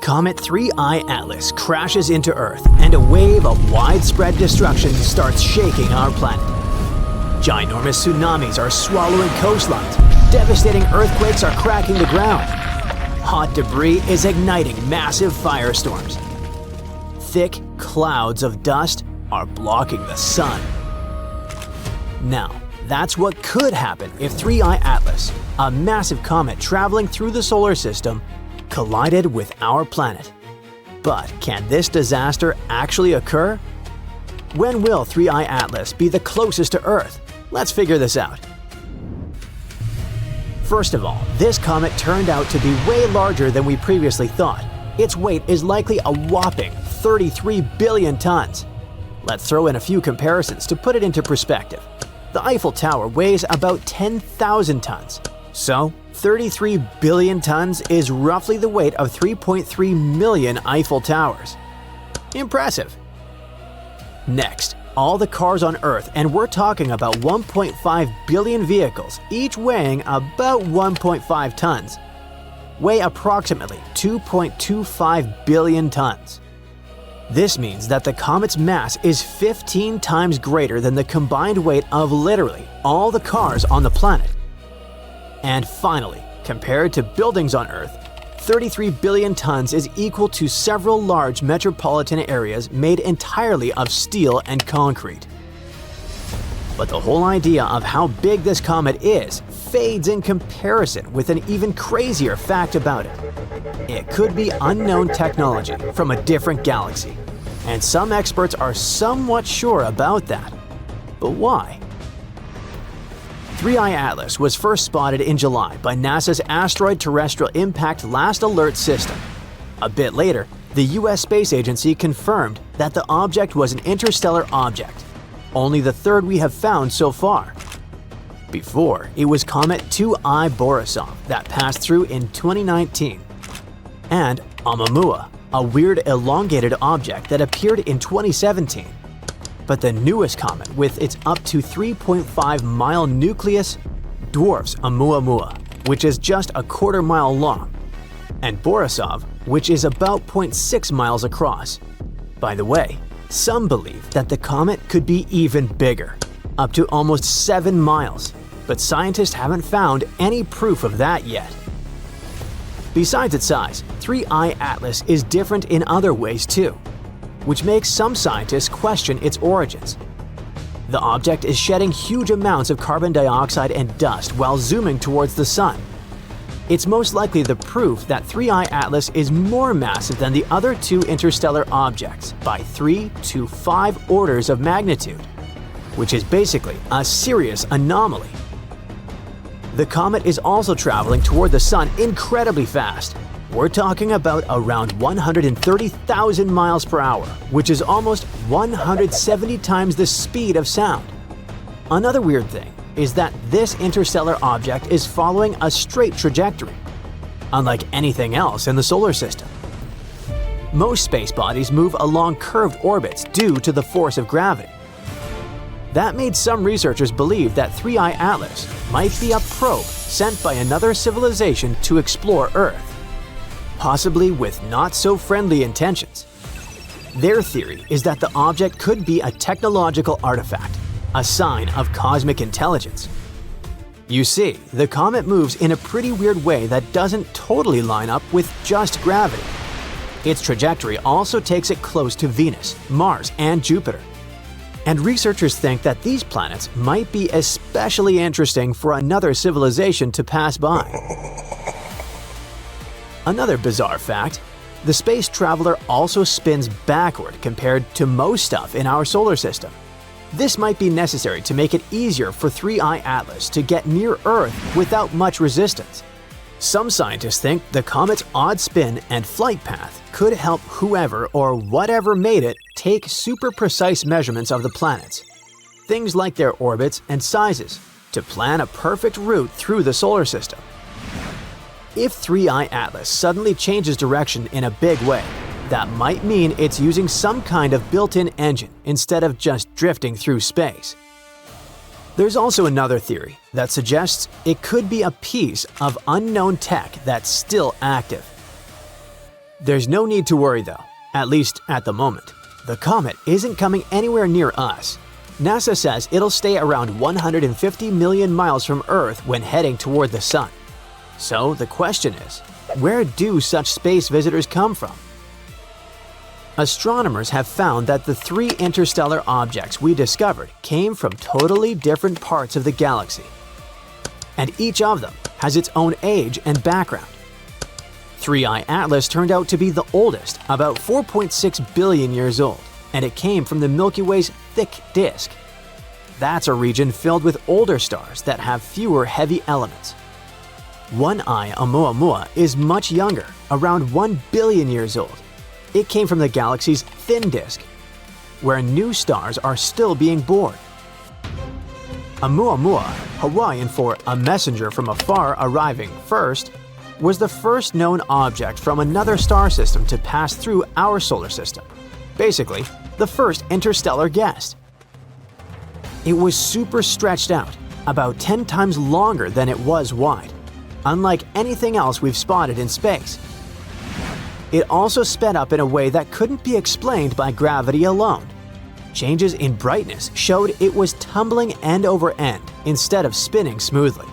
Comet 3I Atlas crashes into Earth, and a wave of widespread destruction starts shaking our planet. Ginormous tsunamis are swallowing coastlines, devastating earthquakes are cracking the ground. Hot debris is igniting massive firestorms. Thick clouds of dust are blocking the sun. Now, that's what could happen if 3I Atlas, a massive comet traveling through the solar system, collided with our planet. But can this disaster actually occur? When will 3I Atlas be the closest to Earth? Let's figure this out. First of all, this comet turned out to be way larger than we previously thought. Its weight is likely a whopping 33 billion tons. Let's throw in a few comparisons to put it into perspective. The Eiffel Tower weighs about 10,000 tons. So, 33 billion tons is roughly the weight of 3.3 million Eiffel Towers. Impressive! Next, all the cars on Earth, and we're talking about 1.5 billion vehicles, each weighing about 1.5 tons, weigh approximately 2.25 billion tons. This means that the comet's mass is 15 times greater than the combined weight of literally all the cars on the planet. And finally, compared to buildings on Earth, 33 billion tons is equal to several large metropolitan areas made entirely of steel and concrete. But the whole idea of how big this comet is fades in comparison with an even crazier fact about it. It could be unknown technology from a different galaxy, and some experts are somewhat sure about that. But why? 3I Atlas was first spotted in July by NASA's Asteroid Terrestrial Impact Last Alert System. A bit later, the US Space Agency confirmed that the object was an interstellar object, only the third we have found so far. Before, it was Comet 2I Borisov that passed through in 2019, and Oumuamua, a weird elongated object that appeared in 2017. But the newest comet, with its up to 3.5-mile nucleus, dwarfs Oumuamua, which is just a quarter-mile long, and Borisov, which is about 0.6 miles across. By the way, some believe that the comet could be even bigger, up to almost 7 miles, but scientists haven't found any proof of that yet. Besides its size, 3I Atlas is different in other ways too, which makes some scientists question its origins. The object is shedding huge amounts of carbon dioxide and dust while zooming towards the sun. It's most likely the proof that 3I Atlas is more massive than the other two interstellar objects by 3 to 5 orders of magnitude, which is basically a serious anomaly. The comet is also traveling toward the sun incredibly fast. We're talking about around 130,000 miles per hour, which is almost 170 times the speed of sound. Another weird thing is that this interstellar object is following a straight trajectory, unlike anything else in the solar system. Most space bodies move along curved orbits due to the force of gravity. That made some researchers believe that 3I Atlas might be a probe sent by another civilization to explore Earth, possibly with not-so-friendly intentions. Their theory is that the object could be a technological artifact, a sign of cosmic intelligence. You see, the comet moves in a pretty weird way that doesn't totally line up with just gravity. Its trajectory also takes it close to Venus, Mars, and Jupiter. And researchers think that these planets might be especially interesting for another civilization to pass by. Another bizarre fact, the space traveler also spins backward compared to most stuff in our solar system. This might be necessary to make it easier for 3I Atlas to get near Earth without much resistance. Some scientists think the comet's odd spin and flight path could help whoever or whatever made it take super precise measurements of the planets, things like their orbits and sizes, to plan a perfect route through the solar system. If 3I Atlas suddenly changes direction in a big way, that might mean it's using some kind of built-in engine instead of just drifting through space. There's also another theory that suggests it could be a piece of unknown tech that's still active. There's no need to worry though, at least at the moment. The comet isn't coming anywhere near us. NASA says it'll stay around 150 million miles from Earth when heading toward the Sun. So the question is, where do such space visitors come from? Astronomers have found that the 3 interstellar objects we discovered came from totally different parts of the galaxy. And each of them has its own age and background. 3I Atlas turned out to be the oldest, about 4.6 billion years old, and it came from the Milky Way's thick disk. That's a region filled with older stars that have fewer heavy elements. 1I Oumuamua is much younger, around 1 billion years old. It came from the galaxy's thin disk, where new stars are still being born. Oumuamua, Hawaiian for a messenger from afar arriving first, was the first known object from another star system to pass through our solar system. Basically, the first interstellar guest. It was super stretched out, about 10 times longer than it was wide, unlike anything else we've spotted in space. It also sped up in a way that couldn't be explained by gravity alone. Changes in brightness showed it was tumbling end over end instead of spinning smoothly.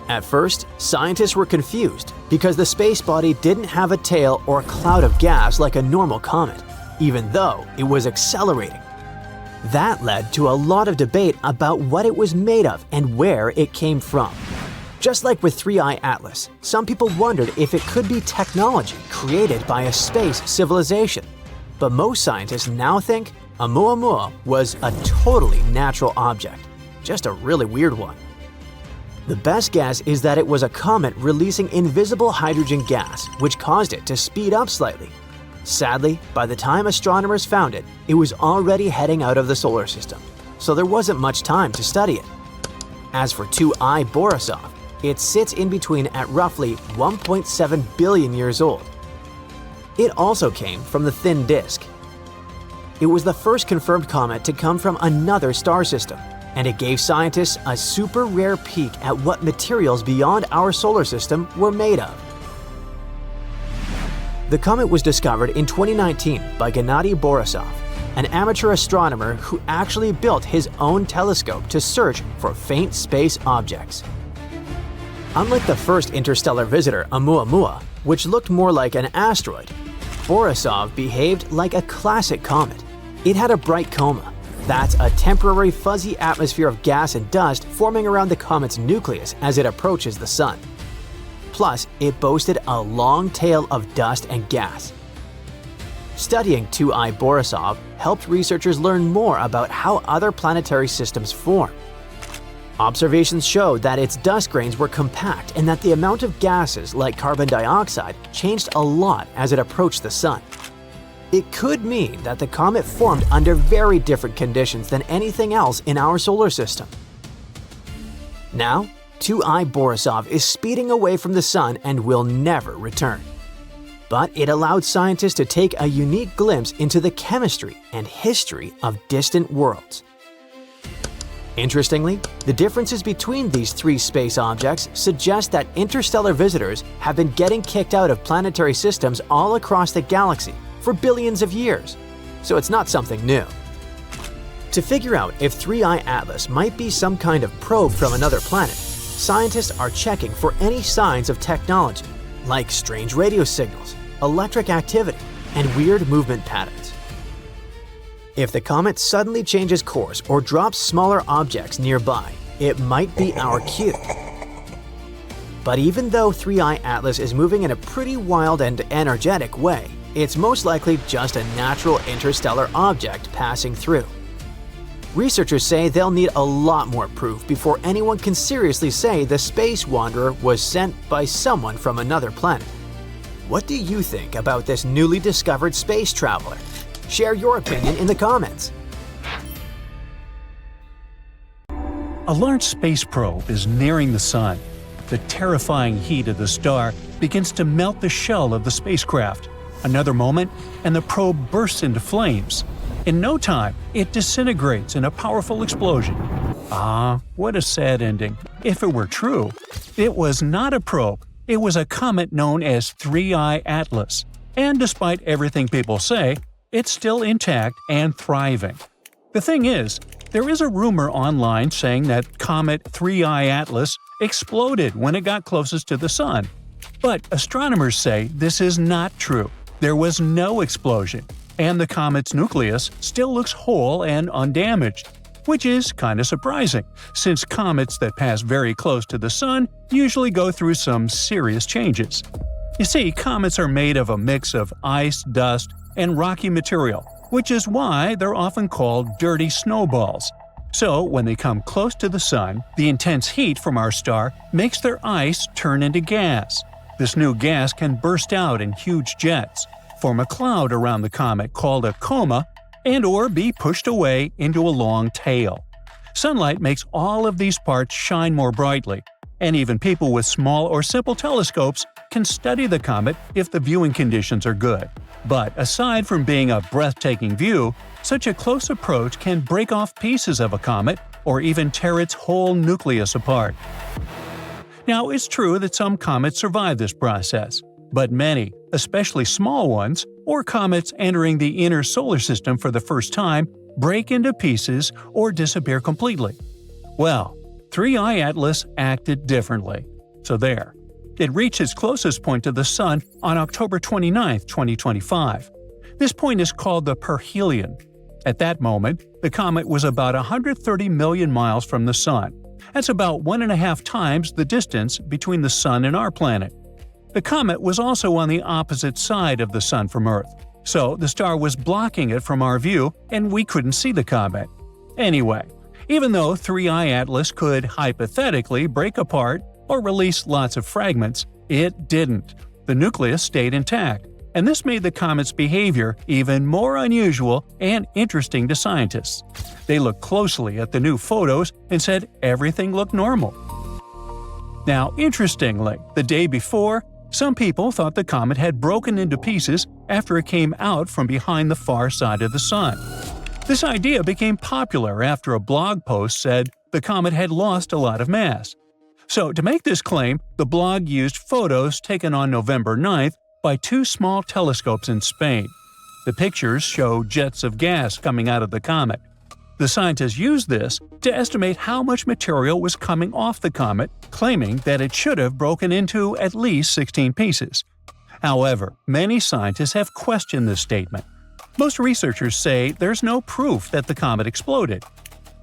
At first, scientists were confused because the space body didn't have a tail or cloud of gas like a normal comet, even though it was accelerating. That led to a lot of debate about what it was made of and where it came from. Just like with 3I Atlas, some people wondered if it could be technology created by a space civilization. But most scientists now think Oumuamua was a totally natural object, just a really weird one. The best guess is that it was a comet releasing invisible hydrogen gas, which caused it to speed up slightly. Sadly, by the time astronomers found it, it was already heading out of the solar system, so there wasn't much time to study it. As for 2I Borisov, it sits in between at roughly 1.7 billion years old. It also came from the thin disk. It was the first confirmed comet to come from another star system, and it gave scientists a super rare peek at what materials beyond our solar system were made of. The comet was discovered in 2019 by Gennady Borisov, an amateur astronomer who actually built his own telescope to search for faint space objects. Unlike the first interstellar visitor, Oumuamua, which looked more like an asteroid, Borisov behaved like a classic comet. It had a bright coma. That's a temporary fuzzy atmosphere of gas and dust forming around the comet's nucleus as it approaches the Sun. Plus, it boasted a long tail of dust and gas. Studying 2I Borisov helped researchers learn more about how other planetary systems form. Observations showed that its dust grains were compact and that the amount of gases like carbon dioxide changed a lot as it approached the Sun. It could mean that the comet formed under very different conditions than anything else in our solar system. Now, 2I Borisov is speeding away from the Sun and will never return. But it allowed scientists to take a unique glimpse into the chemistry and history of distant worlds. Interestingly, the differences between these 3 space objects suggest that interstellar visitors have been getting kicked out of planetary systems all across the galaxy for billions of years, so it's not something new. To figure out if 3I Atlas might be some kind of probe from another planet, scientists are checking for any signs of technology, like strange radio signals, electric activity, and weird movement patterns. If the comet suddenly changes course or drops smaller objects nearby, it might be our cue. But even though 3I Atlas is moving in a pretty wild and energetic way, it's most likely just a natural interstellar object passing through. Researchers say they'll need a lot more proof before anyone can seriously say the space wanderer was sent by someone from another planet. What do you think about this newly discovered space traveler? Share your opinion in the comments. A large space probe is nearing the Sun. The terrifying heat of the star begins to melt the shell of the spacecraft. Another moment, and the probe bursts into flames. In no time, it disintegrates in a powerful explosion. Ah, what a sad ending. If it were true, it was not a probe. It was a comet known as 3I Atlas. and despite everything people say, it's still intact and thriving. The thing is, there is a rumor online saying that Comet 3I Atlas exploded when it got closest to the Sun. But astronomers say this is not true. There was no explosion, and the comet's nucleus still looks whole and undamaged, which is kinda surprising, since comets that pass very close to the Sun usually go through some serious changes. You see, comets are made of a mix of ice, dust, and rocky material, which is why they're often called dirty snowballs. So, when they come close to the Sun, the intense heat from our star makes their ice turn into gas. This new gas can burst out in huge jets, form a cloud around the comet called a coma, and/or be pushed away into a long tail. Sunlight makes all of these parts shine more brightly, and even people with small or simple telescopes can study the comet if the viewing conditions are good. But aside from being a breathtaking view, such a close approach can break off pieces of a comet or even tear its whole nucleus apart. Now, it's true that some comets survive this process, but many, especially small ones, or comets entering the inner solar system for the first time, break into pieces or disappear completely. Well, 3I Atlas acted differently. So there. It reached its closest point to the Sun on October 29, 2025. This point is called the perihelion. At that moment, the comet was about 130 million miles from the Sun. That's about 1.5 times the distance between the Sun and our planet. The comet was also on the opposite side of the Sun from Earth, so the star was blocking it from our view and we couldn't see the comet. Anyway, even though 3I Atlas could hypothetically break apart or release lots of fragments, it didn't. The nucleus stayed intact, and this made the comet's behavior even more unusual and interesting to scientists. They looked closely at the new photos and said everything looked normal. Now, interestingly, the day before, some people thought the comet had broken into pieces after it came out from behind the far side of the Sun. This idea became popular after a blog post said the comet had lost a lot of mass. So, to make this claim, the blog used photos taken on November 9th by 2 small telescopes in Spain. The pictures show jets of gas coming out of the comet. The scientists used this to estimate how much material was coming off the comet, claiming that it should have broken into at least 16 pieces. However, many scientists have questioned this statement. Most researchers say there's no proof that the comet exploded.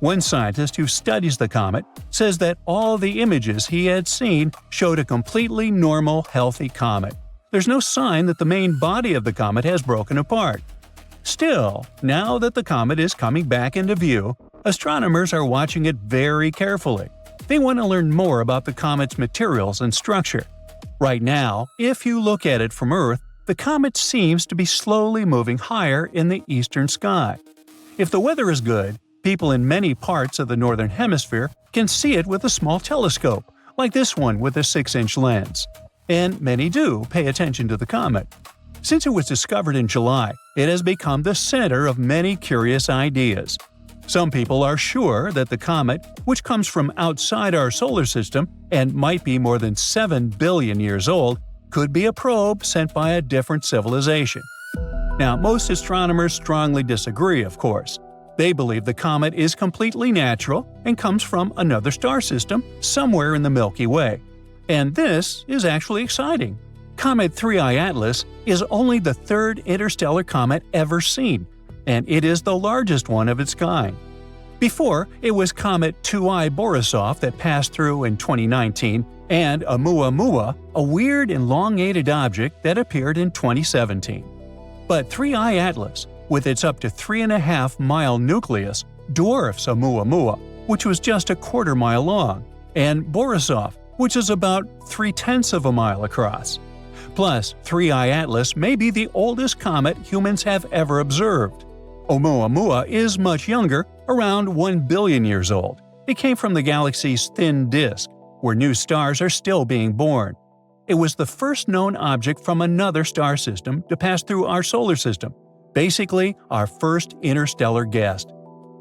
One scientist who studies the comet says that all the images he had seen showed a completely normal, healthy comet. There's no sign that the main body of the comet has broken apart. Still, now that the comet is coming back into view, astronomers are watching it very carefully. They want to learn more about the comet's materials and structure. Right now, if you look at it from Earth, the comet seems to be slowly moving higher in the eastern sky. If the weather is good, people in many parts of the northern hemisphere can see it with a small telescope, like this one with a 6-inch lens. And many do pay attention to the comet. Since it was discovered in July, it has become the center of many curious ideas. Some people are sure that the comet, which comes from outside our solar system and might be more than 7 billion years old, could be a probe sent by a different civilization. Now, most astronomers strongly disagree, of course. They believe the comet is completely natural and comes from another star system somewhere in the Milky Way. And this is actually exciting. Comet 3I Atlas is only the 3rd interstellar comet ever seen, and it is the largest one of its kind. Before, it was Comet 2I Borisov that passed through in 2019, and Oumuamua, a weird elongated object that appeared in 2017. But 3I Atlas, with its up to 3.5-mile nucleus, dwarfs Oumuamua, which was just a 1/4 mile long, and Borisov, which is about 3/10 of a mile across. Plus, 3I Atlas may be the oldest comet humans have ever observed. Oumuamua is much younger, around 1 billion years old. It came from the galaxy's thin disk, where new stars are still being born. It was the first known object from another star system to pass through our solar system, basically our first interstellar guest.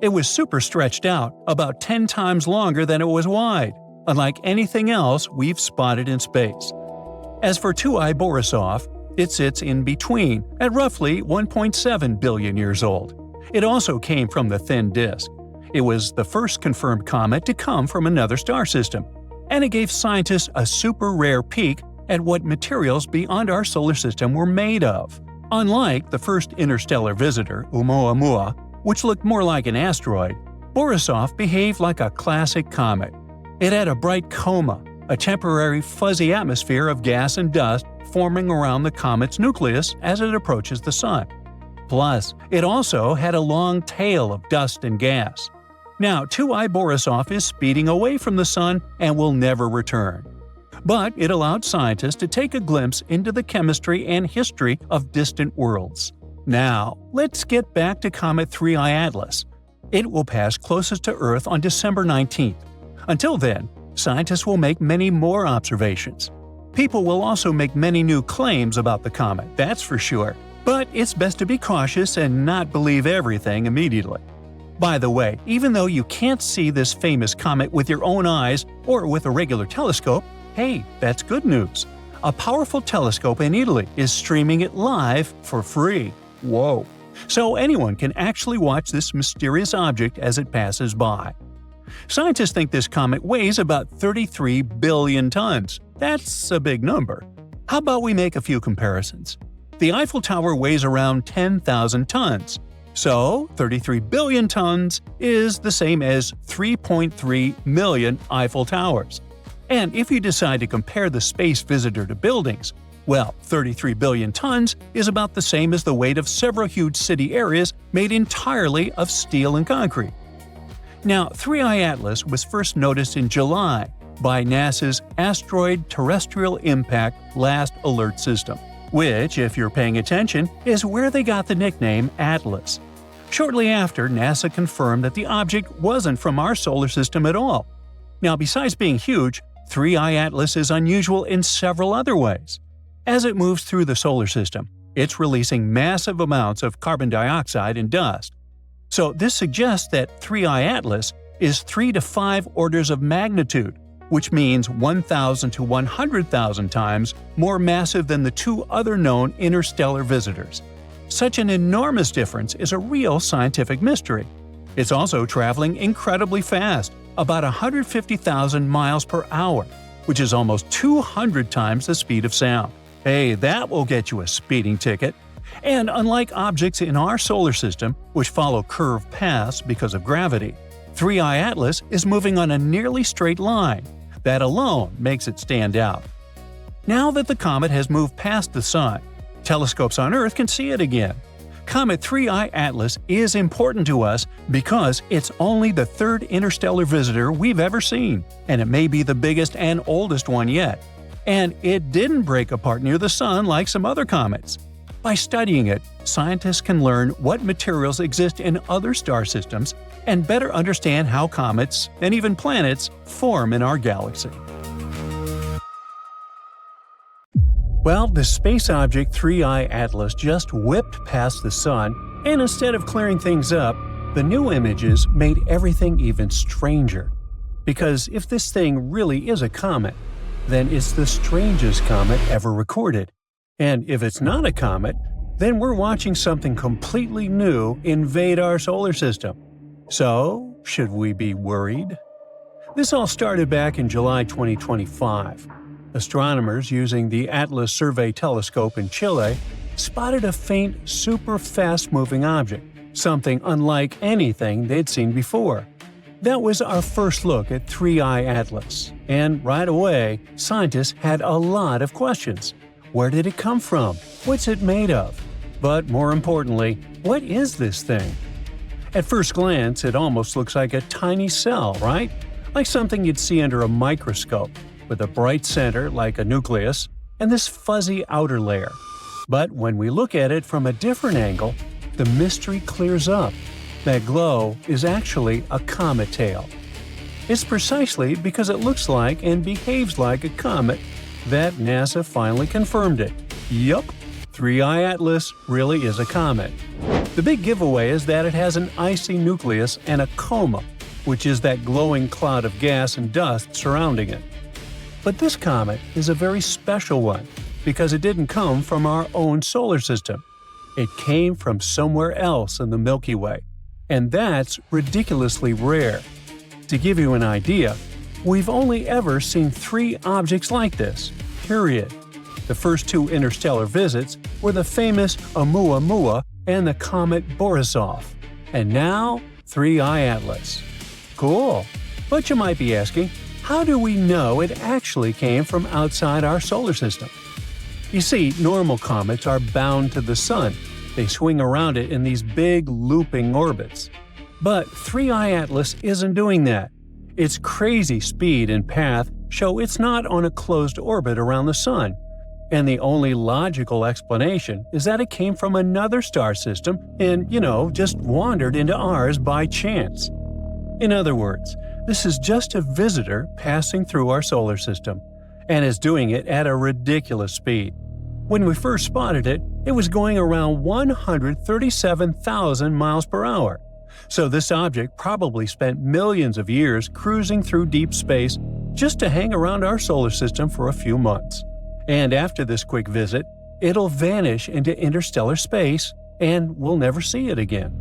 It was super stretched out, about 10 times longer than it was wide, unlike anything else we've spotted in space. As for 2I Borisov, It sits in between, at roughly 1.7 billion years old. It also came from the thin disk. It was the first confirmed comet to come from another star system, and it gave scientists a super rare peek at what materials beyond our solar system were made of. Unlike the first interstellar visitor, Oumuamua, which looked more like an asteroid, Borisov behaved like a classic comet. It had a bright coma, a temporary fuzzy atmosphere of gas and dust forming around the comet's nucleus as it approaches the Sun. Plus, it also had a long tail of dust and gas. Now, 2I Borisov is speeding away from the Sun and will never return. But it allowed scientists to take a glimpse into the chemistry and history of distant worlds. Now, let's get back to Comet 3I Atlas. It will pass closest to Earth on December 19th. Until then, scientists will make many more observations. People will also make many new claims about the comet, that's for sure. But it's best to be cautious and not believe everything immediately. By the way, even though you can't see this famous comet with your own eyes or with a regular telescope, hey, that's good news. A powerful telescope in Italy is streaming it live for free. Whoa! So anyone can actually watch this mysterious object as it passes by. Scientists think this comet weighs about 33 billion tons. That's a big number. How about we make a few comparisons? The Eiffel Tower weighs around 10,000 tons. So, 33 billion tons is the same as 3.3 million Eiffel Towers. And if you decide to compare the space visitor to buildings, well, 33 billion tons is about the same as the weight of several huge city areas made entirely of steel and concrete. Now, 3I Atlas was first noticed in July by NASA's Asteroid Terrestrial Impact Last Alert System, which, if you're paying attention, is where they got the nickname Atlas. Shortly after, NASA confirmed that the object wasn't from our solar system at all. Now, besides being huge, 3I Atlas is unusual in several other ways. As it moves through the solar system, it's releasing massive amounts of carbon dioxide and dust. So this suggests that 3I Atlas is 3 to 5 orders of magnitude, which means 1,000 to 100,000 times more massive than the two other known interstellar visitors. Such an enormous difference is a real scientific mystery. It's also traveling incredibly fast, about 150,000 miles per hour, which is almost 200 times the speed of sound. Hey, that will get you a speeding ticket. And unlike objects in our solar system, which follow curved paths because of gravity, 3I Atlas is moving on a nearly straight line. That alone makes it stand out. Now that the comet has moved past the Sun, telescopes on Earth can see it again. Comet 3I Atlas is important to us because it's only the third interstellar visitor we've ever seen, and it may be the biggest and oldest one yet. And it didn't break apart near the Sun like some other comets. By studying it, scientists can learn what materials exist in other star systems and better understand how comets, and even planets, form in our galaxy. Well, the space object 3I Atlas just whipped past the Sun, and instead of clearing things up, the new images made everything even stranger. Because if this thing really is a comet, then it's the strangest comet ever recorded. And if it's not a comet, then we're watching something completely new invade our solar system. So, should we be worried? This all started back in July 2025. Astronomers using the Atlas Survey Telescope in Chile spotted a faint, super fast-moving object, something unlike anything they'd seen before. That was our first look at 3I Atlas, and right away, scientists had a lot of questions. Where did it come from? What's it made of? But more importantly, what is this thing? At first glance, it almost looks like a tiny cell, right? Like something you'd see under a microscope, with a bright center like a nucleus, and this fuzzy outer layer. But when we look at it from a different angle, the mystery clears up. That glow is actually a comet tail. It's precisely because it looks like and behaves like a comet that NASA finally confirmed it. Yup, 3I Atlas really is a comet. The big giveaway is that it has an icy nucleus and a coma, which is that glowing cloud of gas and dust surrounding it. But this comet is a very special one because it didn't come from our own solar system. It came from somewhere else in the Milky Way, and that's ridiculously rare. To give you an idea, we've only ever seen 3 objects like this, period. The first 2 interstellar visits were the famous Oumuamua and the comet Borisov. And now, 3I Atlas. Cool. But you might be asking, how do we know it actually came from outside our solar system? You see, normal comets are bound to the Sun. They swing around it in these big looping orbits. But 3I Atlas isn't doing that. Its crazy speed and path show it's not on a closed orbit around the Sun. And the only logical explanation is that it came from another star system and, just wandered into ours by chance. In other words, this is just a visitor passing through our solar system, and is doing it at a ridiculous speed. When we first spotted it, it was going around 137,000 miles per hour. So this object probably spent millions of years cruising through deep space just to hang around our solar system for a few months. And after this quick visit, it'll vanish into interstellar space, and we'll never see it again.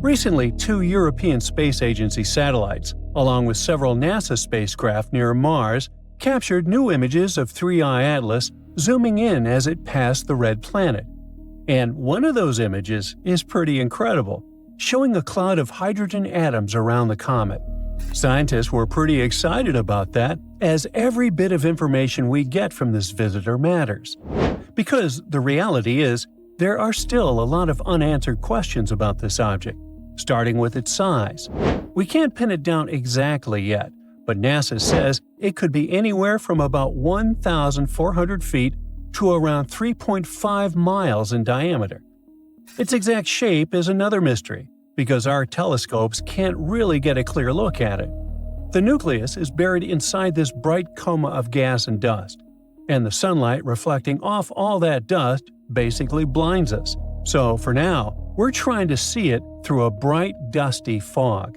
Recently, 2 European Space Agency satellites, along with several NASA spacecraft near Mars, captured new images of 3I Atlas zooming in as it passed the red planet. And one of those images is pretty incredible, showing a cloud of hydrogen atoms around the comet. Scientists were pretty excited about that, as every bit of information we get from this visitor matters. Because the reality is, there are still a lot of unanswered questions about this object, starting with its size. We can't pin it down exactly yet, but NASA says it could be anywhere from about 1,400 feet to around 3.5 miles in diameter. Its exact shape is another mystery, because our telescopes can't really get a clear look at it. The nucleus is buried inside this bright coma of gas and dust, and the sunlight reflecting off all that dust basically blinds us. So for now, we're trying to see it through a bright, dusty fog.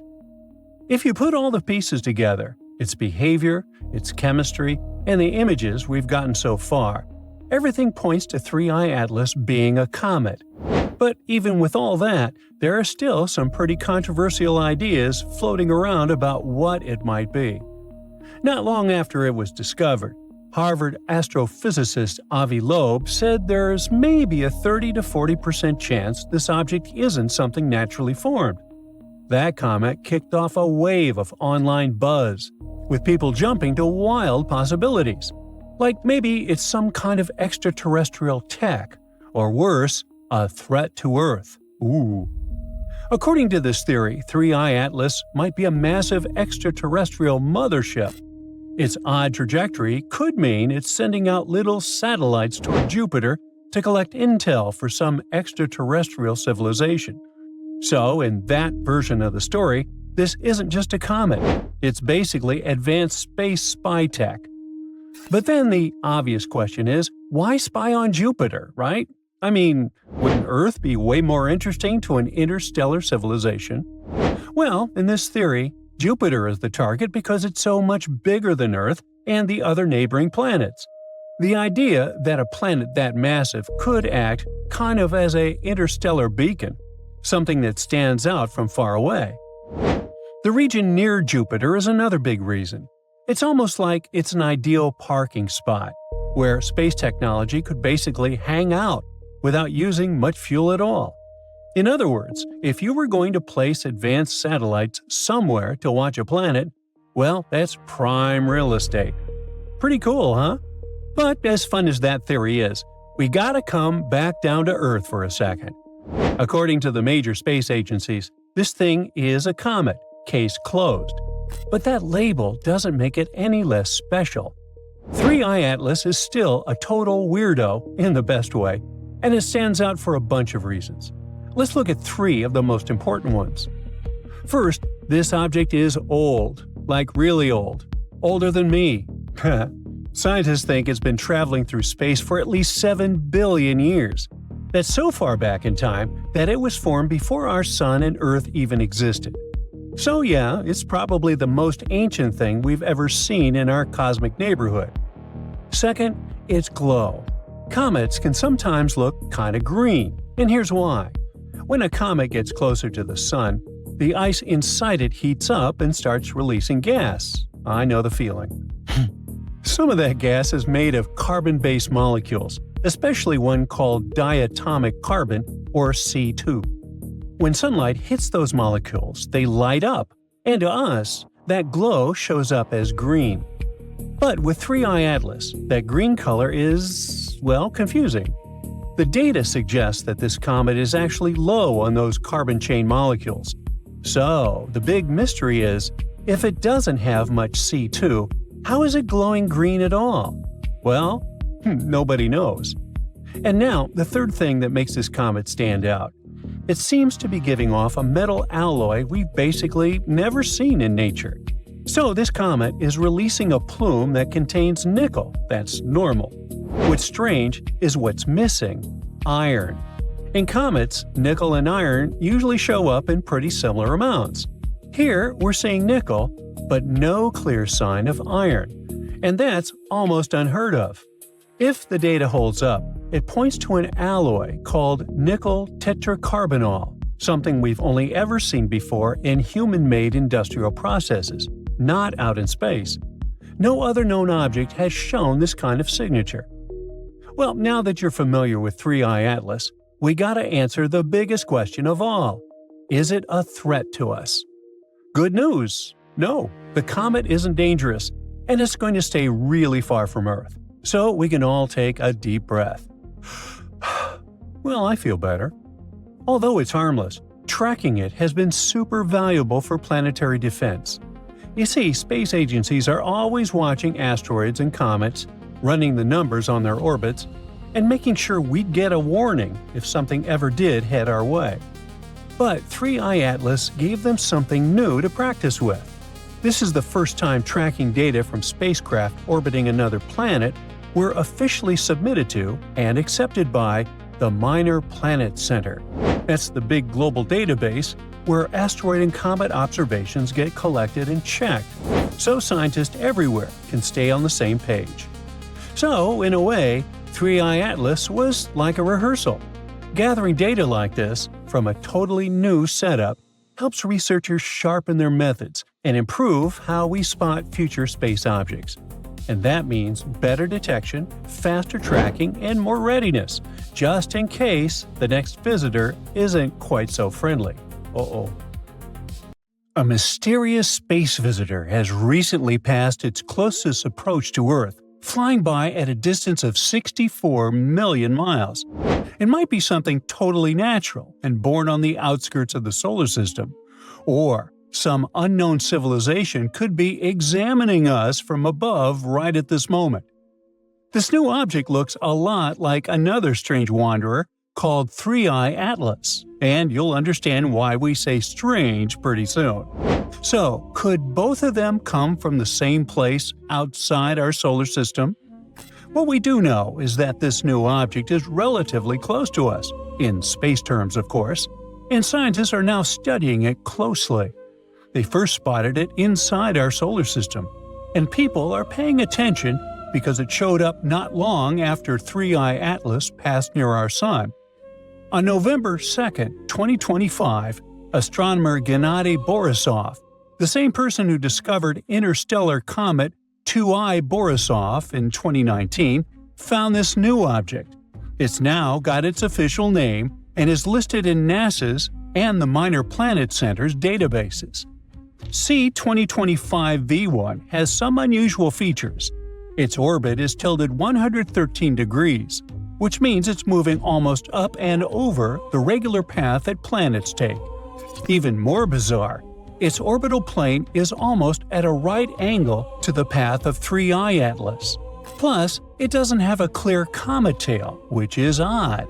If you put all the pieces together, its behavior, its chemistry, and the images we've gotten so far, everything points to 3I Atlas being a comet. But even with all that, there are still some pretty controversial ideas floating around about what it might be. Not long after it was discovered, Harvard astrophysicist Avi Loeb said there's maybe a 30 to 40% chance this object isn't something naturally formed. That comment kicked off a wave of online buzz, with people jumping to wild possibilities. Like maybe it's some kind of extraterrestrial tech, or worse, a threat to Earth. Ooh. According to this theory, 3I Atlas might be a massive extraterrestrial mothership. Its odd trajectory could mean it's sending out little satellites toward Jupiter to collect intel for some extraterrestrial civilization. So, in that version of the story, this isn't just a comet. It's basically advanced space spy tech. But then the obvious question is, why spy on Jupiter, right? I mean, wouldn't Earth be way more interesting to an interstellar civilization? Well, in this theory, Jupiter is the target because it's so much bigger than Earth and the other neighboring planets. The idea that a planet that massive could act kind of as an interstellar beacon, something that stands out from far away. The region near Jupiter is another big reason. It's almost like it's an ideal parking spot, where space technology could basically hang out without using much fuel at all. In other words, if you were going to place advanced satellites somewhere to watch a planet, well, that's prime real estate. Pretty cool, huh? But as fun as that theory is, we gotta come back down to Earth for a second. According to the major space agencies, this thing is a comet, case closed. But that label doesn't make it any less special. 3I Atlas is still a total weirdo in the best way, and it stands out for a bunch of reasons. Let's look at 3 of the most important ones. First, this object is old, like really old. Older than me. Scientists think it's been traveling through space for at least 7 billion years. That's so far back in time that it was formed before our Sun and Earth even existed. So yeah, it's probably the most ancient thing we've ever seen in our cosmic neighborhood. Second, its glow. Comets can sometimes look kinda green, and here's why. When a comet gets closer to the sun, the ice inside it heats up and starts releasing gas. I know the feeling. Some of that gas is made of carbon-based molecules, especially one called diatomic carbon, or C2. When sunlight hits those molecules, they light up, and to us, that glow shows up as green. But with 3I Atlas, that green color is, well, confusing. The data suggests that this comet is actually low on those carbon chain molecules. So, the big mystery is, if it doesn't have much C2, how is it glowing green at all? Well, nobody knows. And now, the third thing that makes this comet stand out. It seems to be giving off a metal alloy we've basically never seen in nature. So this comet is releasing a plume that contains nickel. That's normal. What's strange is what's missing: iron. In comets, nickel and iron usually show up in pretty similar amounts. Here, we're seeing nickel, but no clear sign of iron. And that's almost unheard of. If the data holds up, it points to an alloy called nickel tetracarbonyl, something we've only ever seen before in human-made industrial processes, not out in space. No other known object has shown this kind of signature. Well, now that you're familiar with 3I Atlas, we gotta answer the biggest question of all. Is it a threat to us? Good news! No, the comet isn't dangerous, and it's going to stay really far from Earth. So we can all take a deep breath. Well, I feel better. Although it's harmless, tracking it has been super valuable for planetary defense. You see, space agencies are always watching asteroids and comets, running the numbers on their orbits, and making sure we'd get a warning if something ever did head our way. But 3I Atlas gave them something new to practice with. This is the first time tracking data from spacecraft orbiting another planet were officially submitted to and accepted by the Minor Planet Center. That's the big global database where asteroid and comet observations get collected and checked, so scientists everywhere can stay on the same page. So, in a way, 3I Atlas was like a rehearsal. Gathering data like this from a totally new setup helps researchers sharpen their methods and improve how we spot future space objects. And that means better detection, faster tracking, and more readiness, just in case the next visitor isn't quite so friendly. Uh-oh. A mysterious space visitor has recently passed its closest approach to Earth, flying by at a distance of 64 million miles. It might be something totally natural and born on the outskirts of the solar system, or some unknown civilization could be examining us from above right at this moment. This new object looks a lot like another strange wanderer called 3I Atlas, and you'll understand why we say strange pretty soon. So, could both of them come from the same place outside our solar system? What we do know is that this new object is relatively close to us, in space terms of course, and scientists are now studying it closely. They first spotted it inside our solar system, and people are paying attention because it showed up not long after 3I Atlas passed near our Sun. On November 2, 2025, astronomer Gennady Borisov, the same person who discovered interstellar comet 2I Borisov in 2019, found this new object. It's now got its official name and is listed in NASA's and the Minor Planet Center's databases. C-2025V1 has some unusual features. Its orbit is tilted 113 degrees, which means it's moving almost up and over the regular path that planets take. Even more bizarre, its orbital plane is almost at a right angle to the path of 3I Atlas. Plus, it doesn't have a clear comet tail, which is odd.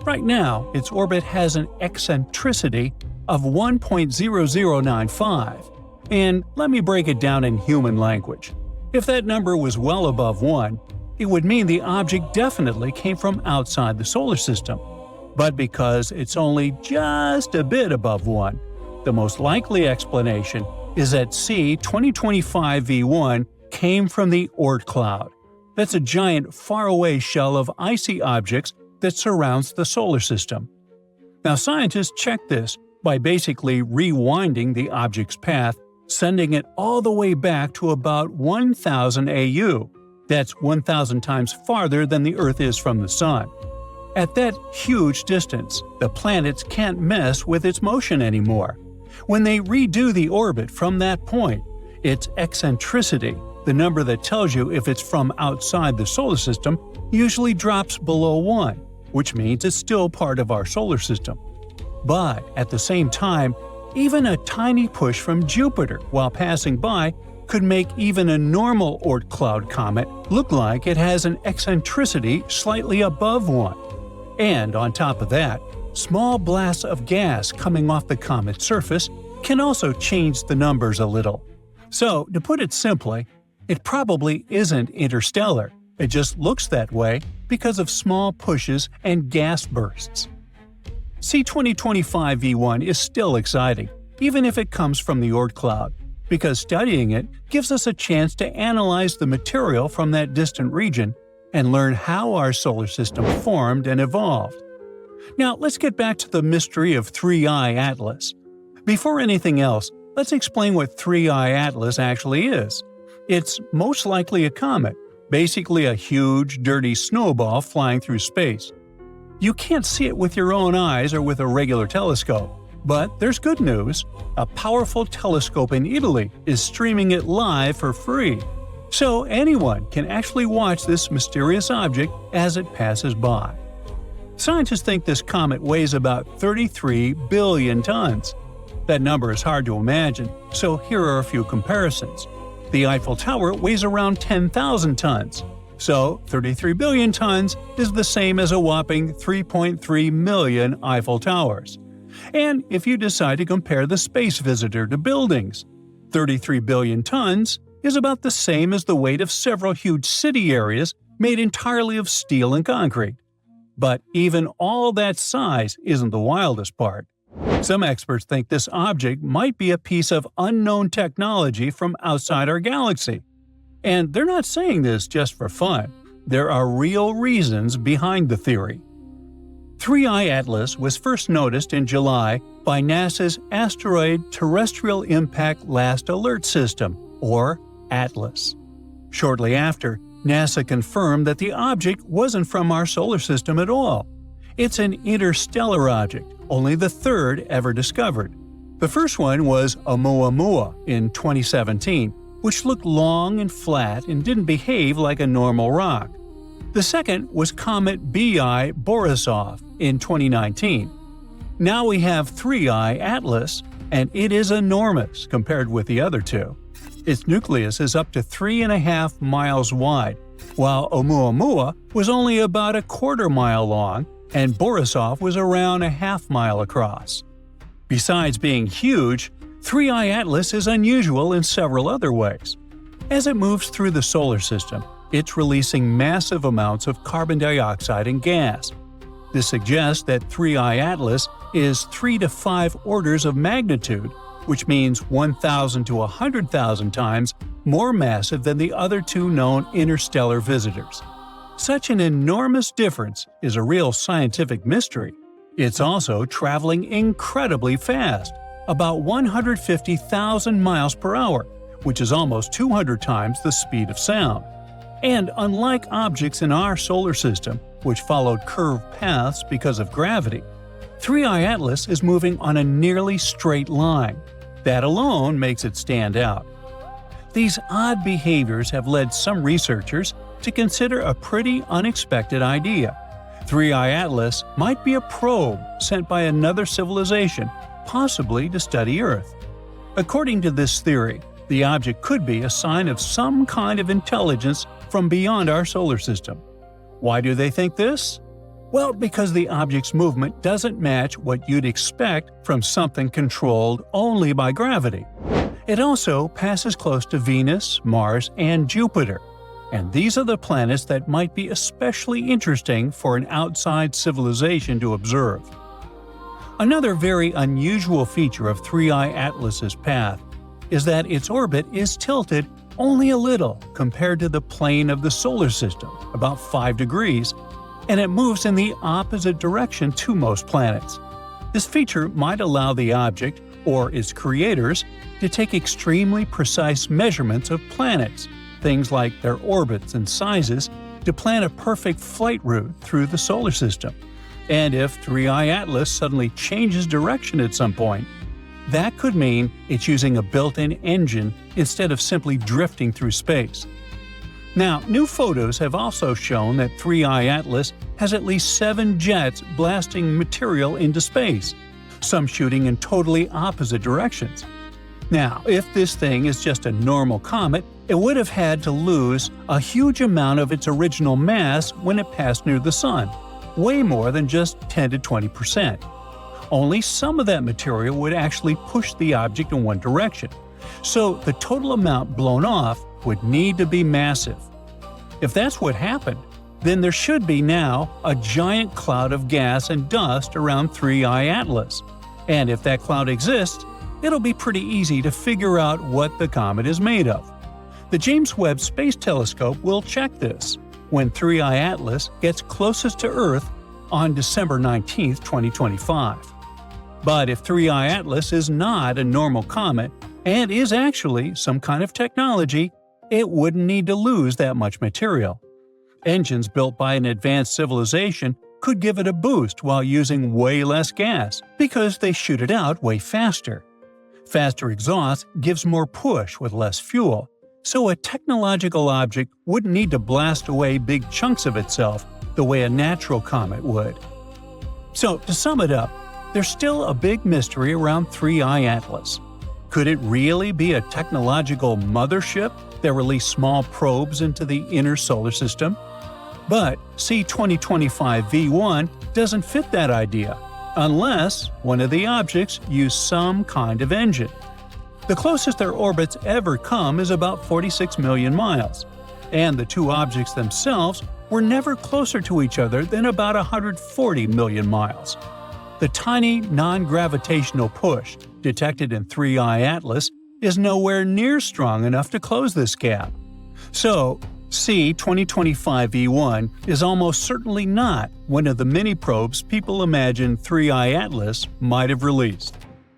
Right now, its orbit has an eccentricity of 1.0095. And let me break it down in human language. If that number was well above 1, it would mean the object definitely came from outside the solar system. But because it's only just a bit above 1, the most likely explanation is that C-2025V1 came from the Oort cloud. That's a giant faraway shell of icy objects that surrounds the solar system. Now scientists check this by basically rewinding the object's path, sending it all the way back to about 1,000 AU. That's 1,000 times farther than the Earth is from the Sun. At that huge distance, the planets can't mess with its motion anymore. When they redo the orbit from that point, its eccentricity, the number that tells you if it's from outside the solar system, usually drops below 1, which means it's still part of our solar system. But at the same time, even a tiny push from Jupiter while passing by could make even a normal Oort cloud comet look like it has an eccentricity slightly above 1. And on top of that, small blasts of gas coming off the comet's surface can also change the numbers a little. So, to put it simply, it probably isn't interstellar. It just looks that way because of small pushes and gas bursts. C2025 V1 is still exciting, even if it comes from the Oort cloud, because studying it gives us a chance to analyze the material from that distant region and learn how our solar system formed and evolved. Now let's get back to the mystery of 3I Atlas. Before anything else, let's explain what 3I Atlas actually is. It's most likely a comet, basically a huge, dirty snowball flying through space. You can't see it with your own eyes or with a regular telescope. But there's good news. A powerful telescope in Italy is streaming it live for free. So anyone can actually watch this mysterious object as it passes by. Scientists think this comet weighs about 33 billion tons. That number is hard to imagine, so here are a few comparisons. The Eiffel Tower weighs around 10,000 tons. So 33 billion tons is the same as a whopping 3.3 million Eiffel Towers. And if you decide to compare the space visitor to buildings, 33 billion tons is about the same as the weight of several huge city areas made entirely of steel and concrete. But even all that size isn't the wildest part. Some experts think this object might be a piece of unknown technology from outside our galaxy. And they're not saying this just for fun. There are real reasons behind the theory. 3I Atlas was first noticed in July by NASA's Asteroid Terrestrial Impact Last Alert System, or ATLAS. Shortly after, NASA confirmed that the object wasn't from our solar system at all. It's an interstellar object, only the third ever discovered. The first one was Oumuamua in 2017, which looked long and flat and didn't behave like a normal rock. The second was Comet BI Borisov in 2019. Now we have 3I Atlas, and it is enormous compared with the other two. Its nucleus is up to 3.5 miles wide, while Oumuamua was only about a quarter mile long, and Borisov was around a half mile across. Besides being huge, 3I Atlas is unusual in several other ways. As it moves through the solar system, it's releasing massive amounts of carbon dioxide and gas. This suggests that 3I Atlas is 3 to 5 orders of magnitude, which means 1,000 to 100,000 times more massive than the other two known interstellar visitors. Such an enormous difference is a real scientific mystery. It's also traveling incredibly fast, about 150,000 miles per hour, which is almost 200 times the speed of sound. And unlike objects in our solar system, which followed curved paths because of gravity, 3I Atlas is moving on a nearly straight line. That alone makes it stand out. These odd behaviors have led some researchers to consider a pretty unexpected idea. 3I Atlas might be a probe sent by another civilization, possibly to study Earth. According to this theory, the object could be a sign of some kind of intelligence from beyond our solar system. Why do they think this? Well, because the object's movement doesn't match what you'd expect from something controlled only by gravity. It also passes close to Venus, Mars, and Jupiter, and these are the planets that might be especially interesting for an outside civilization to observe. Another very unusual feature of 3I Atlas's path is that its orbit is tilted only a little compared to the plane of the solar system, about 5 degrees, and it moves in the opposite direction to most planets. This feature might allow the object, or its creators, to take extremely precise measurements of planets, things like their orbits and sizes, to plan a perfect flight route through the solar system. And if 3i Atlas suddenly changes direction at some point, that could mean it's using a built-in engine instead of simply drifting through space. Now, new photos have also shown that 3i Atlas has at least 7 jets blasting material into space, some shooting in totally opposite directions. Now, if this thing is just a normal comet, it would have had to lose a huge amount of its original mass when it passed near the Sun, way more than just 10 to 20%. Only some of that material would actually push the object in one direction, so the total amount blown off would need to be massive. If that's what happened, then there should be now a giant cloud of gas and dust around 3i Atlas. And if that cloud exists, it'll be pretty easy to figure out what the comet is made of. The James Webb Space Telescope will check this when 3i Atlas gets closest to Earth on December 19, 2025. But if 3i Atlas is not a normal comet and is actually some kind of technology, it wouldn't need to lose that much material. Engines built by an advanced civilization could give it a boost while using way less gas because they shoot it out way faster. Faster exhaust gives more push with less fuel, so a technological object wouldn't need to blast away big chunks of itself the way a natural comet would. So, to sum it up, there's still a big mystery around 3i Atlas. Could it really be a technological mothership that released small probes into the inner solar system? But C2025 V1 doesn't fit that idea, unless one of the objects used some kind of engine. The closest their orbits ever come is about 46 million miles, and the two objects themselves were never closer to each other than about 140 million miles. The tiny non-gravitational push detected in 3i Atlas is nowhere near strong enough to close this gap. So, C2025 V1 is almost certainly not one of the mini probes people imagine 3i Atlas might have released.